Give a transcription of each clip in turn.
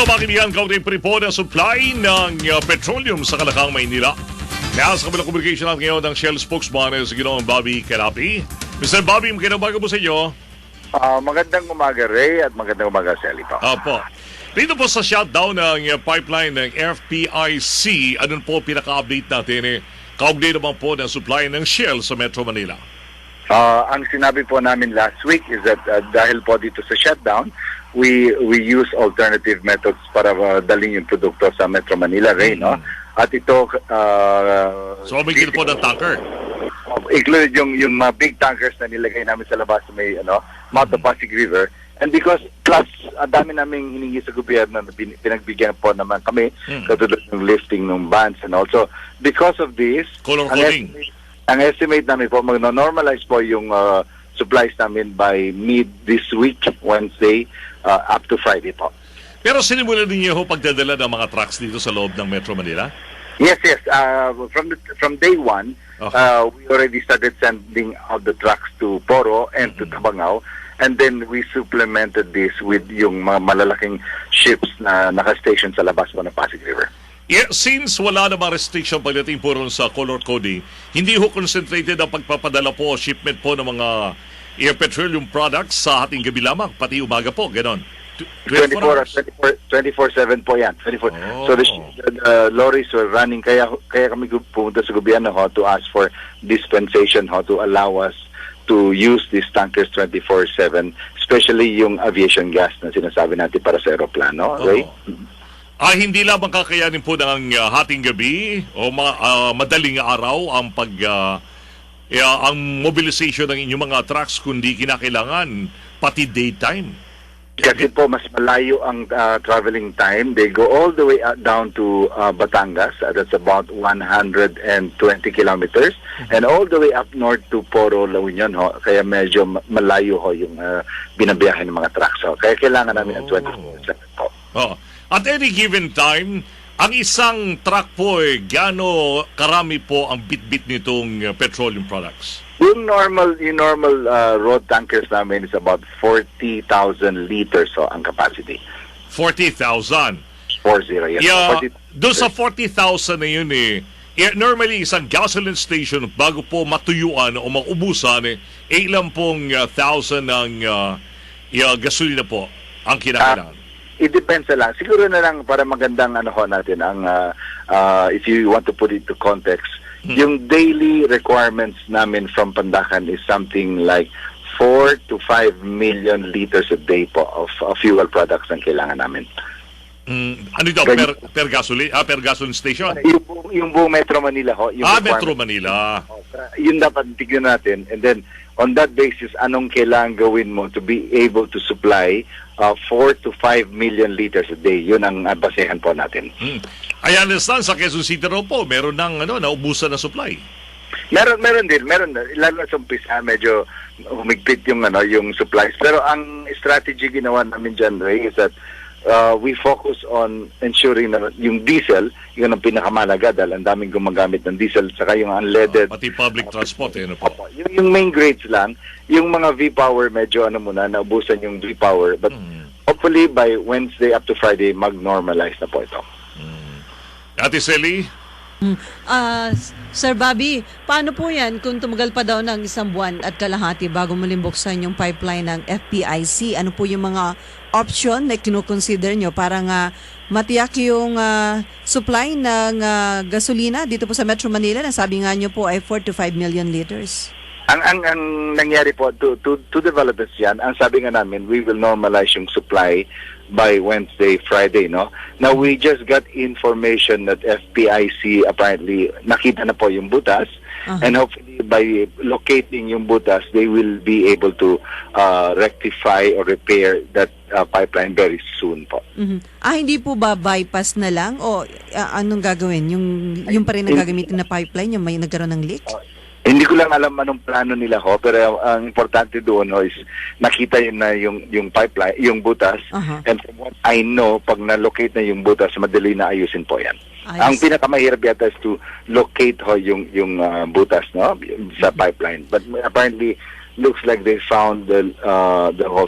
Ito mga kaibigan, kaunting po na supply ng petroleum sa Kalakang, Maynila. Nasa kabilang communication natin ngayon ng Shell spokesman si Ginoong Bobby Carapi. Mr. Bobby, magandang umaga po sa inyo. Magandang umaga, Ray, at magandang umaga, Sally po. Opo. Dito po sa shutdown ng pipeline ng FPIC, anong po pinaka-update natin? Kaugnay naman po ng supply ng Shell sa Metro Manila. Ang sinabi po namin last week is that dahil po dito sa shutdown, we use alternative methods para dalhin yung produkto sa Metro Manila, Ray, no? At ito... so, bigyan po ng tanker? Included yung mga big tankers na nilagay namin sa labas sa may mouth of Pasig River. And because plus dami naming hiningi sa gobyerno na pinagbigyan po naman kami katulad ng lifting ng bans and also because of this color coding. Ang estimate namin po magno-normalize po yung supplies namin by mid this week, Wednesday up to Friday po. Pero sinimulan ninyo ho pagdadala ng mga trucks dito sa loob ng Metro Manila? Yes. From day one, we already started sending out the trucks to Poro and to Tabangao, and then we supplemented this with yung mga malalaking ships na naka-station sa labas po ng Pasig River. Yeah, since wala namang restriction pagdating po ron sa color coding, hindi ho concentrated ang pagpapadala po, shipment po ng mga petroleum products sa ating gabi lamang, pati umaga po, ganon. 24/7 po yan. 24. So the lorries were running, kaya kami pumunta sa gobyerno to ask for dispensation to allow us to use these tankers 24/7, especially yung aviation gas na sinasabi natin para sa aeroplano. Right? Hindi lamang kakayanin po ng hating gabi o madaling araw ang ang mobilization ng inyong mga trucks, kundi kinakailangan pati daytime. Kasi po mas malayo ang traveling time. They go all the way down to Batangas. That's about 120 kilometers. And all the way up north to Poro, La Union. Kaya medyo malayo yung binabiyahe ng mga trucks. Kaya kailangan namin ng 24/7 po. At any given time, ang isang truck po gaano karami po ang bit-bit nitong petroleum products? Yung normal road tankers namin is about 40,000 liters ang capacity. 40,000? 40, yes. Yeah, doon sa 40,000 na yun normally isang gasoline station bago po matuyuan o maubusan ilan pong thousand ng gasolina po ang kinakailangan? It depends lang. Siguro na lang para magandang natin ang if you want to put it to context, yung daily requirements namin from Pandacan is something like 4 to 5 million liters a day po of fuel products ang kailangan namin. Ano ito? Per gasoline station? Yung buong Metro Manila Metro Manila. Yun dapat tignan natin, and then on that basis, anong kailangan gawin mo to be able to supply 4 to 5 million liters a day. Yun ang basehan po natin. I understand sa Quezon City raw po, meron ng naubusan na supply. Meron din. Lalo na sa umpisa, medyo humigpit yung supplies. Pero ang strategy ginawa namin dyan, Ray, is that we focus on ensuring na yung diesel, yun ang pinakamalaga dahil ang daming gumagamit ng diesel, saka yung unleaded. Pati public transport, po. Yung main grades lang, yung mga V-Power medyo naubusan yung V-Power. But hopefully by Wednesday up to Friday, mag-normalize na po ito. Ate Sally? Sir Bobby, paano po yan kung tumagal pa daw ng isang buwan at kalahati bago muling buksan yung pipeline ng FPIC? Ano po yung mga option na kinukonsider nyo para nga matiyak yung supply ng gasolina dito po sa Metro Manila na sabi nga nyo po ay 4 to 5 million liters? Ang nangyari po to develop this yan, ang sabi nga namin, we will normalize yung supply by Wednesday, Friday, no? Now, we just got information that FPIC apparently nakita na po yung butas, and hopefully by locating yung butas, they will be able to rectify or repair that pipeline very soon po. Hindi po ba bypass na lang o anong gagawin? Yung pa rin ang gagamitin na pipeline, yung may nagkaroon ng leak? Hindi ko lang alam anong plano nila pero ang importante doon is nakita yun na yung pipeline, yung butas, and from what I know, pag na-locate na yung butas, madali na ayusin po yan. Ang pinakamahirap yata is to locate yung butas, no, sa pipeline. But apparently looks like they found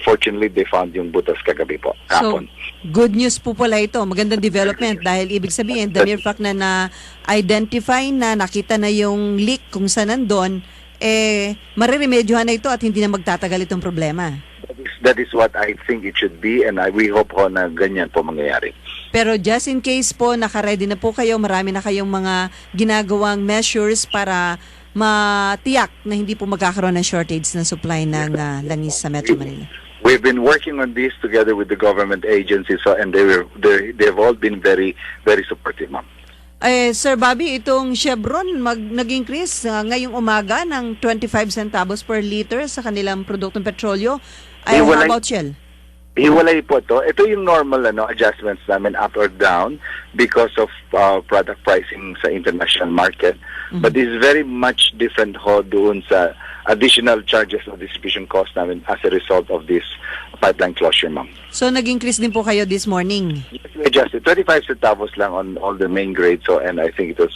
fortunately they found yung butas kagabi po. So, Kapon. good news po pala ito. Magandang development dahil ibig sabihin, the mere fact na na-identify na, nakita na yung leak kung saan nandun, mariremedyohan na ito at hindi na magtatagal itong problema. That is what I think it should be, and we hope ho na ganyan po mangyayari. Pero just in case po, nakaready na po kayo, marami na kayong mga ginagawang measures para matiyak na hindi po magkakaroon ng shortage ng supply ng langis sa Metro Manila. We've been working on this together with the government agencies, and they've all been very, very supportive, ma'am. Sir Bobby, itong Chevron nag-increase ngayong umaga ng 25 centavos per liter sa kanilang produktong petrolyo. How about Shell? Hiwalay po to. Ito yung normal adjustments namin up or down because of product pricing sa international market. But this is very much different ho doon sa additional charges of distribution cost namin as a result of this pipeline closure, ma'am. So nag-increase din po kayo this morning? Yes, we adjusted. 25 centavos lang on all the main grades, and I think it was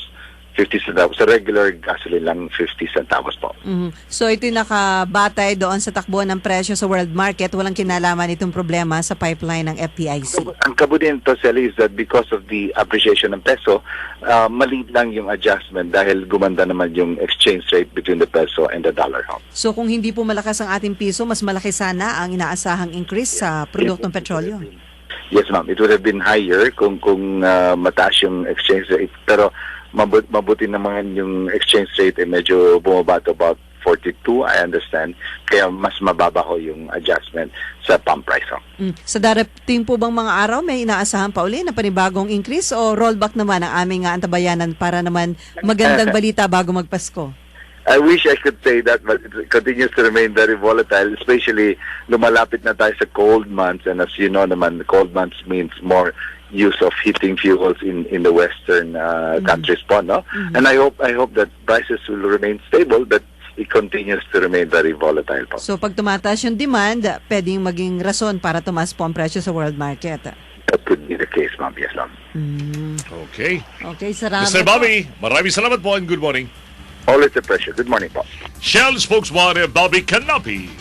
50 centavos. Sa regular gasoline lang, 50 centavos po. So ito yung nakabatay doon sa takbo ng presyo sa world market. Walang kinalaman itong problema sa pipeline ng FPIC. Ang kabuti nito, Sally, is that because of the appreciation ng peso, maliit lang yung adjustment dahil gumanda naman yung exchange rate between the peso and the dollar. So kung hindi po malakas ang ating piso, mas malaki sana ang inaasahang increase sa produktong petrolyo. Yes, ma'am. It would have been higher kung mataas yung exchange rate. Pero mabuti naman yung exchange rate medyo bumaba to about 42, I understand. Kaya mas mababa ho yung adjustment sa pump price. Sa darating po bang mga araw, may inaasahan pa uli na panibagong increase o rollback naman ang aming antabayanan para naman magandang balita bago magpasko? I wish I could say that, but it continues to remain very volatile, especially lumalapit na tayo sa cold months. And as you know naman, cold months means more use of heating fuels in the western countries po, no? And I hope that prices will remain stable, but it continues to remain very volatile po. So pag tumataas yung demand, pwedeng maging rason para tumaas po ang presyo sa world market. That could be the case, ma'am. Yes, ma'am. Okay. Okay, salamat Mr. Bobby, maraming salamat po and good morning. Always a pleasure. Good morning po. Shell spokesman Bobby Canapi.